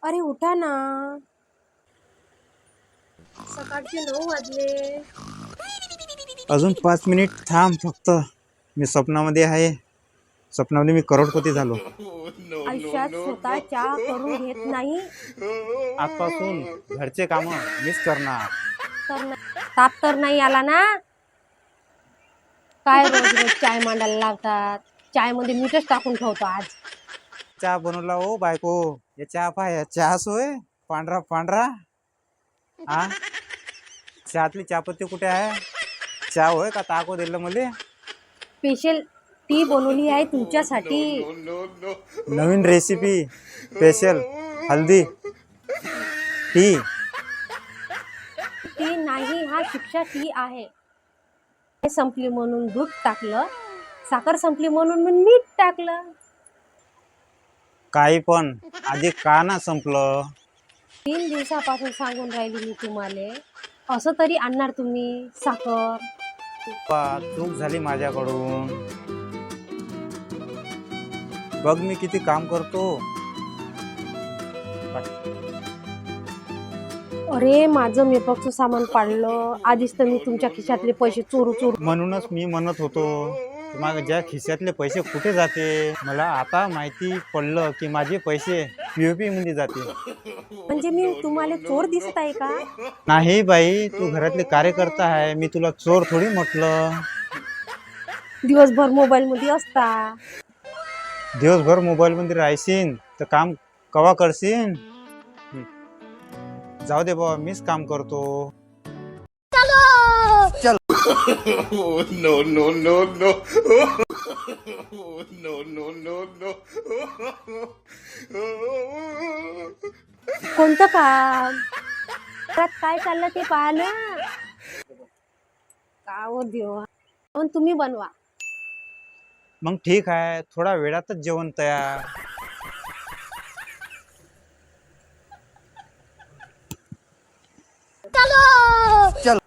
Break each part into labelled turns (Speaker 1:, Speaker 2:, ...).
Speaker 1: अरे उठा ना, सकाळचे 9 वाजले.
Speaker 2: अजून 5 मिनिट थांब फक्त. मी स्वप्नामध्ये आहे. स्वप्नामध्ये मी करोडपती झालो.
Speaker 1: आयुष्यात स्वतः चहा करून घेत नाही
Speaker 2: आजपासून घरचे काम मीच करणार.
Speaker 1: तर ताप तर नाही आला ना? काय रोज रोज चाय मांडायला लावतात. चाय मध्ये मीठच टाकून ठेवतो आज.
Speaker 2: चहा बनवला हो बायको. या चहा पाय चहा सोय पांढरा पांढरा. हा, चहातली चहापत्ती कुठे आहे? चहा होय का ताको दिलं मले?
Speaker 1: स्पेशल टी बनवली आहे तुमच्यासाठी.
Speaker 2: नवीन रेसिपी स्पेशल हल्दी टी.
Speaker 1: टी नाही, हा शिक्षा टी आहे. संपली म्हणून दूध टाकलं, साखर संपली म्हणून मी मीठ टाकलं.
Speaker 2: काही पण आधी का ना संपलं?
Speaker 1: 3 दिवसापासून सांगून राहिली मी तुम्हाला. असं तरी आणणार तुम्ही साखर.
Speaker 2: चूक झाली माझ्याकडून. बघ मी किती काम करतो.
Speaker 1: अरे माझं मेकअपचं सामान पाडलं. आधीच तर मी तुमच्या खिशातले पैसे चोरू
Speaker 2: म्हणूनच मी म्हणत होतो माझ्या खिशातले पैसे कुठे जाते. मला आता माहिती पडलं की माझे पैसे पीओपी मध्ये जाते.
Speaker 1: म्हणजे मी तुम्हाला चोर दिसत आहे का?
Speaker 2: नाही बाई, तू घरातले कार्यकर्ता आहे. मी तुला चोर थोडी म्हटलं.
Speaker 1: दिवसभर मोबाईल मध्ये असता.
Speaker 2: दिवसभर मोबाईल मध्ये राहशील तर काम कवा करशील? जाऊ दे बाबा, मीच काम करतो. चल.
Speaker 3: No, no, no, no. No, no, no, no.
Speaker 1: कोणतं काम? घरात काय चाललं ते पहा ना. का हो देवा, पण तुम्ही बनवा.
Speaker 2: मग ठीक आहे, थोडा वेळातच जेवण तयार. चल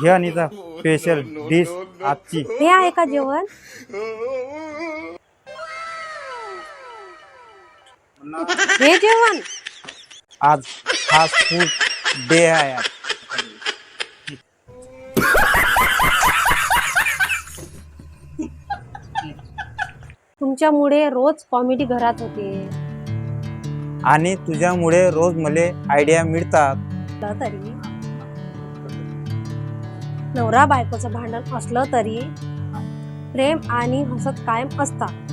Speaker 2: घे अनिता, स्पेशल डिश आजची.
Speaker 1: हे आहे का जेवण? हे जेवण
Speaker 2: आज फास्ट फूड डे आहे आज.
Speaker 1: तुमच्यामुळे रोज कॉमेडी घरात होते.
Speaker 2: आणि तुझ्यामुळे रोज मले आयडिया मिळतात.
Speaker 1: तरी नवरा बायकोचं भांडण असलं तरी प्रेम आणि हसत कायम असतात.